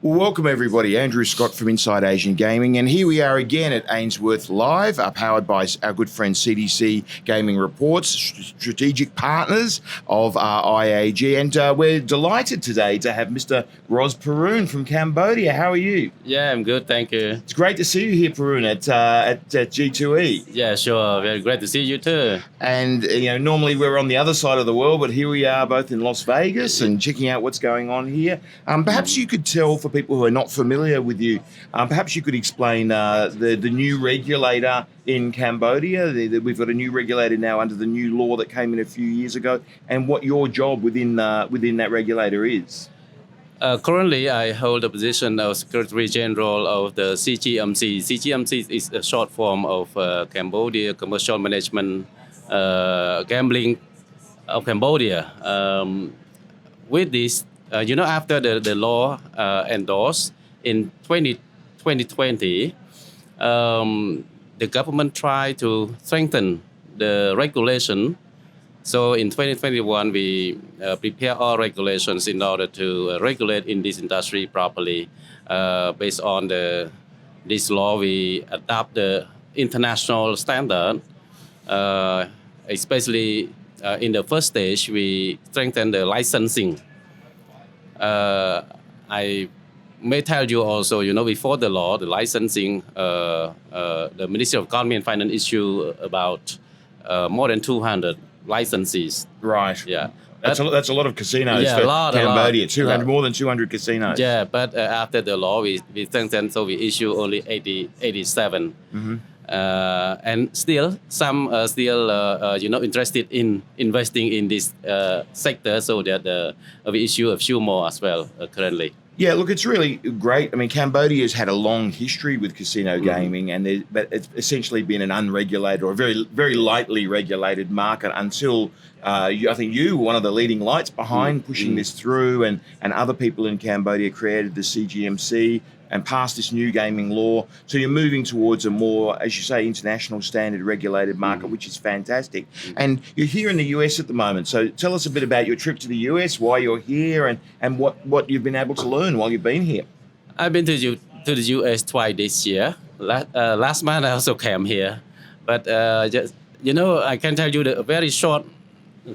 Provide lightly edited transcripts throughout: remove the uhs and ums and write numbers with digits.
Well, welcome everybody. Andrew Scott from Inside Asian Gaming, and here we are again at Ainsworth Live, powered by our good friend CDC Gaming Reports, strategic partners of IAG, and we're delighted today to have Mr. Ros Phirun from Cambodia. How are you? Yeah, I'm good, thank you. It's great to see you here, Phirun, at G2E. Yeah, sure. Very great to see you too. And normally we're on the other side of the world, but here we are, both in Las Vegas and checking out what's going on here. Perhaps you could tell, for people who are not familiar with you, perhaps you could explain the new regulator in Cambodia. We've got a new regulator now under the new law that came in a few years ago, and what your job within that regulator is. Currently, I hold the position of Secretary General of the CGMC. CGMC is a short form of Cambodia Commercial Management Gambling of Cambodia. With this, after the law endorsed in 2020, the government tried to strengthen the regulation. So in 2021, we prepare all regulations in order to regulate in this industry properly. Based on this law, we adopt the international standard, especially in the first stage, we strengthen the licensing. I may tell you also, before the law, the licensing, the Ministry of Economy and Finance issued about more than 200 licenses. Right. Yeah. That's a lot of casinos for Cambodia. 200, more than 200 casinos. Yeah, but after the law, we strengthened, so we issue only 87. Mm-hmm. And still, some are still, interested in investing in this sector, so that we issue a few more as well currently. Yeah, look, it's really great. I mean, Cambodia's had a long history with casino gaming, but it's essentially been an unregulated or a very, very lightly regulated market until I think you were one of the leading lights behind pushing this through, and other people in Cambodia created the CGMC and passed this new gaming law. So you're moving towards a more, as you say, international standard regulated market, which is fantastic. And you're here in the US at the moment. So tell us a bit about your trip to the US, why you're here, and what you've been able to learn while you've been here. I've been to the US twice this year. Last month I also came here. But, I can tell you the very short,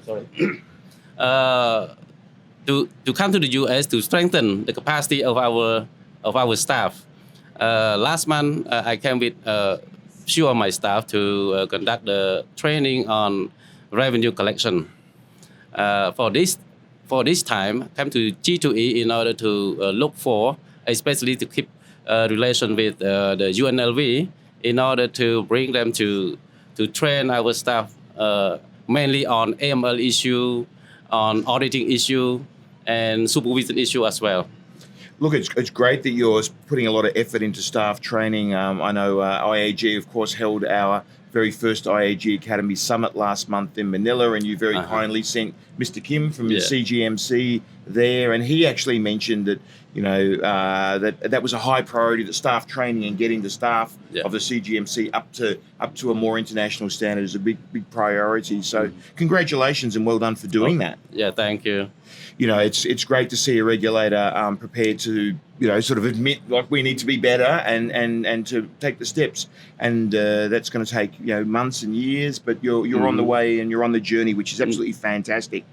to come to the US to strengthen the capacity of our staff. Last month, I came with few of my staff to conduct the training on revenue collection. For this time, come to G2E in order to look for, especially to keep relation with the UNLV, in order to bring them to train our staff mainly on AML issue, on auditing issue, and supervision issue as well. Look, it's great that you're putting a lot of effort into staff training. I know IAG, of course, held our very first IAG Academy Summit last month in Manila, and you very kindly sent Mr. Kim from the CGMC there, and he actually mentioned that that was a high priority, that staff training and getting the staff of the CGMC up to a more international standard is a big priority. So congratulations and well done for doing that. Yeah, thank you. It's great to see a regulator prepared to sort of admit, like, we need to be better and to take the steps, and that's going to take months and years, but you're on the way and you're on the journey, which is absolutely fantastic.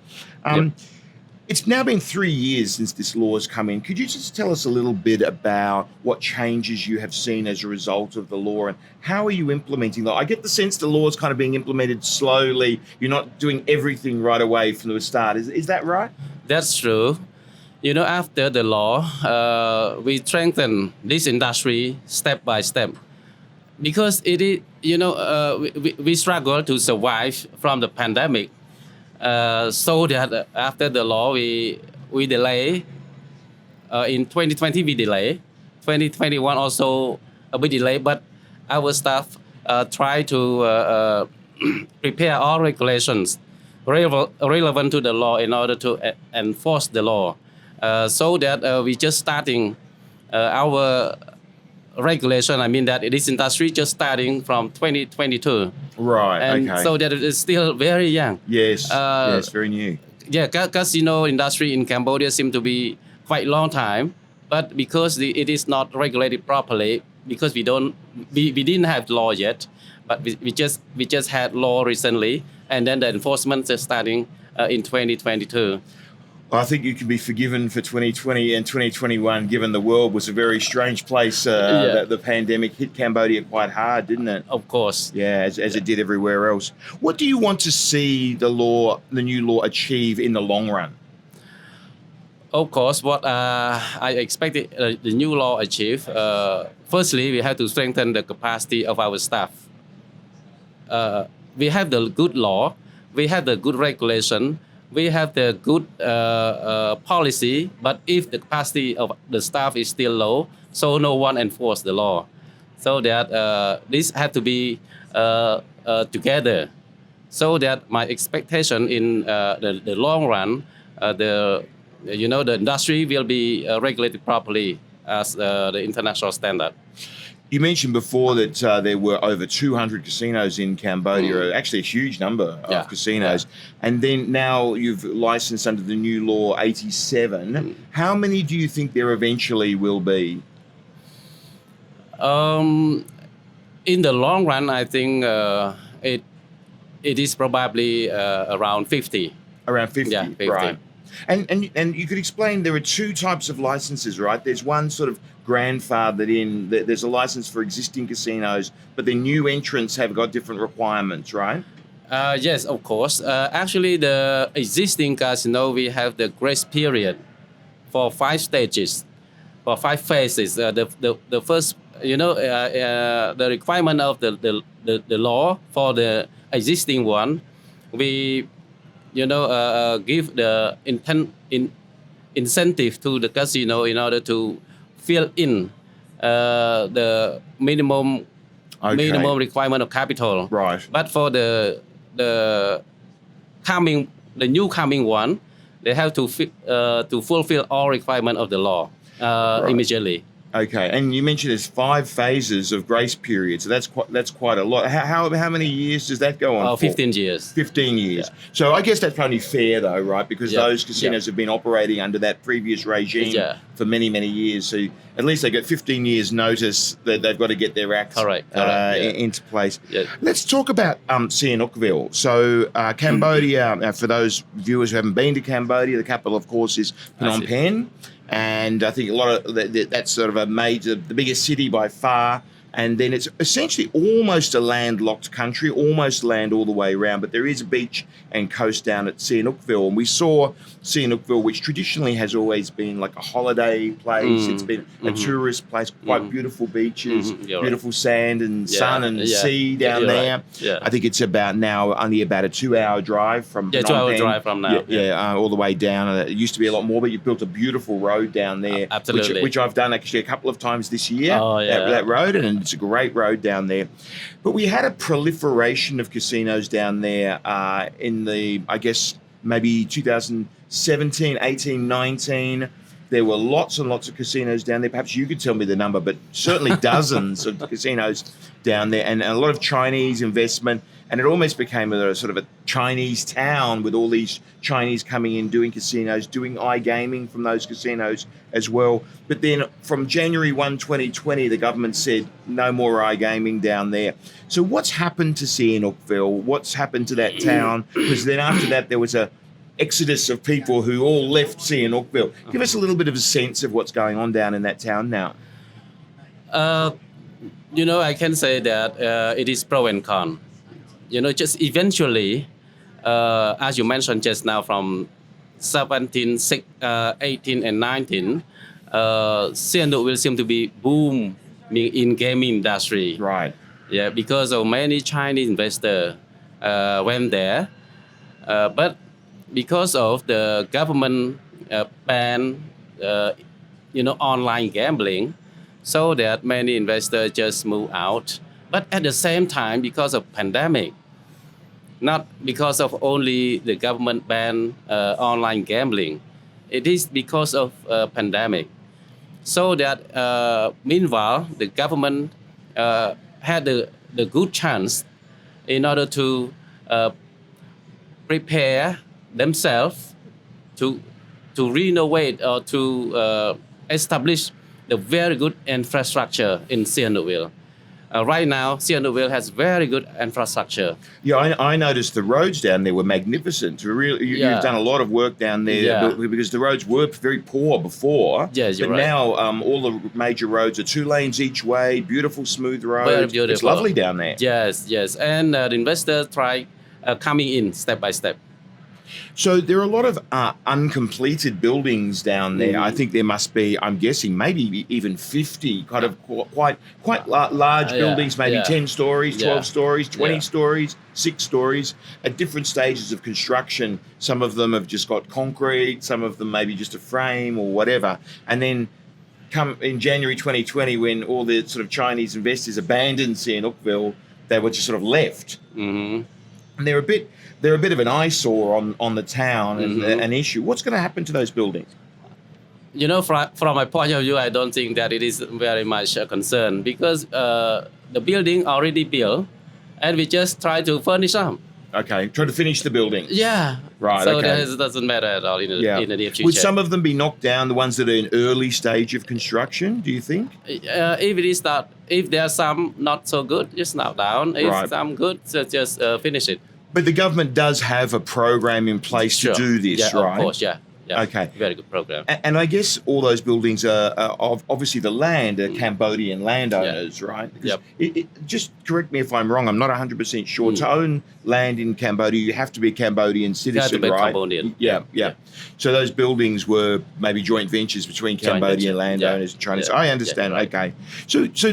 It's now been 3 years since this law has come in. Could you just tell us a little bit about what changes you have seen as a result of the law, and how are you implementing that? I get the sense the law is kind of being implemented slowly. You're not doing everything right away from the start. Is that right? That's true. After the law, we strengthen this industry step by step, because it is, we struggle to survive from the pandemic. So that after the law, we delay. In 2020, we delay. 2021 also we delay, but our staff try to prepare all regulations relevant to the law in order to enforce the law. So that we just starting our regulation. I mean that this industry just starting from 2022. Right. And okay. so that it is still very young. Yes. Yes. Very new. Yeah, because industry in Cambodia seem to be quite long time, but because it is not regulated properly, because we didn't have law yet, but we just had law recently, and then the enforcement is starting in 2022. I think you can be forgiven for 2020 and 2021, given the world was a very strange place. That the pandemic hit Cambodia quite hard, didn't it? Of course. Yeah, as it did everywhere else. What do you want to see the new law achieve in the long run? Of course, what I expected the new law achieve. Firstly, we have to strengthen the capacity of our staff. We have the good law, we have the good regulation, we have the good policy, but if the capacity of the staff is still low, so no one enforce the law. So that this had to be together. So that my expectation in the long run, the industry will be regulated properly as the international standard. You mentioned before that there were over 200 casinos in Cambodia, actually a huge number of casinos. And then now you've licensed under the new law 87. How many do you think there eventually will be? In the long run, I think it is probably around 50. Around 50, yeah, 50. Right. And you could explain there are two types of licenses, right? There's one sort of grandfathered in. There's a license for existing casinos, but the new entrants have got different requirements, right? Yes, of course. Actually, the existing casino, we have the grace period for 5 stages, for 5 phases. The first, the requirement of the law for the existing one, we give the incentive to the casino in order to fill in the minimum requirement of capital. Right. But for the new coming one, they have to fulfill all requirement of the law immediately. Okay, and you mentioned there's 5 phases of grace period, so that's quite a lot. How many years does that go on? 15 years. 15 years. Yeah. So I guess that's only fair, though, right? Because those casinos have been operating under that previous regime for many, many years. So at least they get 15 years notice that they've got to get their act into place. Yeah. Let's talk about Sihanoukville. So Cambodia, for those viewers who haven't been to Cambodia, the capital, of course, is Phnom Penh. And I think a lot of that's sort of the biggest city by far. And then it's essentially almost a landlocked country, almost land all the way around. But there is a beach and coast down at Sihanoukville. And we saw Sihanoukville, which traditionally has always been like a holiday place. It's been a tourist place, quite beautiful beaches, beautiful sand and sun and sea down there. Right. Yeah. I think it's only about a 2-hour drive from Phnom Penh. 2-hour drive from now. All the way down. It used to be a lot more, but you've built a beautiful road down there. Absolutely. Which I've done actually a couple of times this year, that road, and it's a great road down there. But we had a proliferation of casinos down there in the, I guess, maybe 2017, 18, 19. There were lots and lots of casinos down there. Perhaps you could tell me the number, but certainly dozens of casinos down there, and a lot of Chinese investment. And it almost became a sort of a Chinese town with all these Chinese coming in, doing casinos, doing iGaming from those casinos as well. But then from January 1, 2020, the government said no more iGaming down there. So what's happened to Sihanoukville? What's happened to that town? Because then after that, there was a exodus of people who all left Sihanoukville. Give us a little bit of a sense of what's going on down in that town now. I can say that it is pro and con. Just eventually, as you mentioned just now, from 17, 18, and 19, Sihanoukville will seem to be booming in gaming industry. Right. Yeah, because of many Chinese investors went there, but because of the government ban, online gambling, so that many investors just move out. But at the same time, because of pandemic, not because of only the government ban online gambling, it is because of pandemic. So that meanwhile, the government had the good chance in order to prepare themselves to renovate or to establish the very good infrastructure in Sihanoukville. Right now, Sihanoukville has very good infrastructure. Yeah, I noticed the roads down there were magnificent. You've done a lot of work down there because the roads were very poor before. Yes, you're but right. now all the major roads are 2 lanes each way, beautiful, smooth roads. Very beautiful. It's lovely down there. Yes. And the investors try coming in step by step. So there are a lot of uncompleted buildings down there. I think there must be, I'm guessing, maybe even 50 kind of quite large buildings, maybe 10 stories, 12 stories, 20 stories, 6 stories at different stages of construction. Some of them have just got concrete, some of them maybe just a frame or whatever. And then come in January 2020, when all the sort of Chinese investors abandoned Sihanoukville, they were just sort of left. Mm-hmm. And they're a bit of an eyesore on the town and an issue. What's going to happen to those buildings? You know, from my point of view, I don't think that it is very much a concern because the building already built, and we just try to furnish them. Okay, try to finish the building. Yeah. Right. So okay. that doesn't matter at all in the near future. Would some of them be knocked down? The ones that are in early stage of construction? Do you think? If there are some not so good, just knock down. If some good, so just finish it. But the government does have a program in place to do this, right? Of course, yeah. Okay. Very good program. And I guess all those buildings are obviously the land are Cambodian landowners, right? Yep. Just correct me if I'm wrong. I'm not 100% sure. To own land in Cambodia, you have to be a Cambodian citizen, You have to be right? Cambodian. Yeah. So those buildings were maybe joint ventures between Cambodian landowners and Chinese. I understand. Right. Okay. So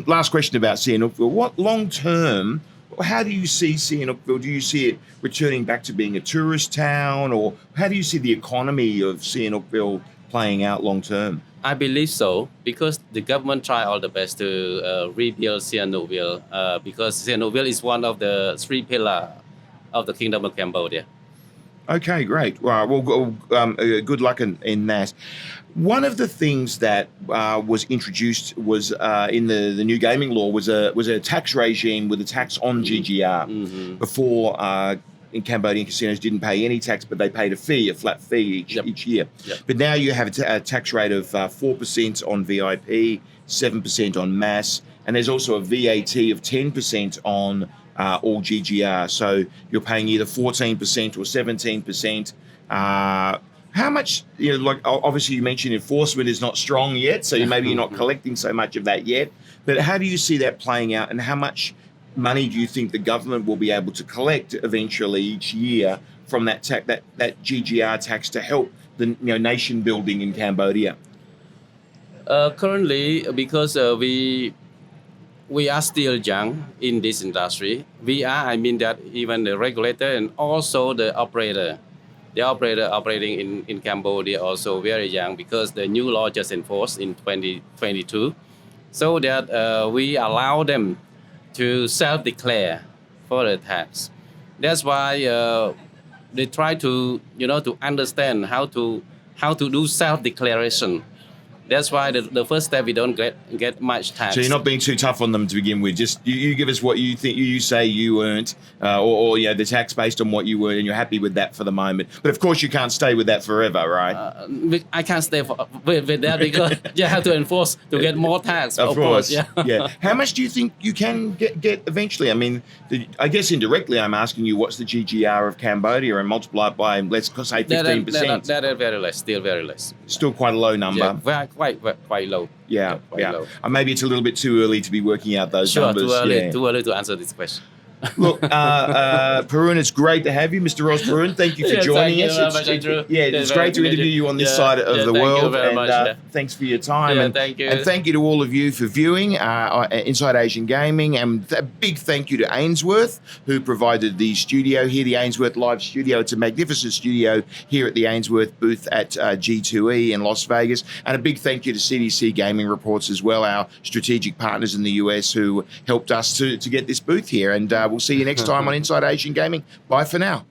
last question about Sihanoukville. What long term? How do you see Sihanoukville? Do you see it returning back to being a tourist town, or how do you see the economy of Sihanoukville playing out long term? I believe so because the government try all the best to rebuild Sihanoukville because Sihanoukville is one of the 3 pillars of the Kingdom of Cambodia. Okay, great. Well, good luck in that. One of the things that was introduced was in the new gaming law was a tax regime with a tax on GGR. Mm-hmm. Before, in Cambodian casinos didn't pay any tax, but they paid a flat fee each year. Yep. But now you have a tax rate of 4% on VIP, 7% on mass, and there's also a VAT of 10% on all GGR. So you're paying either 14% or 17%. How much, obviously you mentioned enforcement is not strong yet, so maybe you're not collecting so much of that yet. But how do you see that playing out, and how much money do you think the government will be able to collect eventually each year from that GGR tax to help the nation building in Cambodia? Currently, because we are still young in this industry, I mean that even the regulator and also the operator operating in Cambodia also very young because the new law just enforced in 2022, so that we allow them to self-declare for the tax. That's why they try to to understand how to do self-declaration. That's why the first step we don't get much tax. So you're not being too tough on them to begin with. Just you give us what you think you say you earned, or the tax based on what you earned, and you're happy with that for the moment. But of course you can't stay with that forever, right? I can't stay with that because you have to enforce to get more tax. Of course. Yeah. How much do you think you can get eventually? I mean, I guess indirectly I'm asking you, what's the GGR of Cambodia, and multiply it by, let's say 15%. That is very less. Still very less. Still quite a low number. Yeah, quite low. Yeah. Low. Maybe it's a little bit too early to be working out those numbers. Too early to answer this question. Look, Phirun, it's great to have you, Mr. Ros Phirun. Thank you for joining us. It's great to interview you on this side of the world. Thanks for your time. Thank you. And thank you to all of you for viewing Inside Asian Gaming. And a big thank you to Ainsworth, who provided the studio here, the Ainsworth Live Studio. It's a magnificent studio here at the Ainsworth booth at G2E in Las Vegas. And a big thank you to CDC Gaming Reports as well, our strategic partners in the US who helped us to get this booth here. And we'll see you next time on Inside Asian Gaming. Bye for now.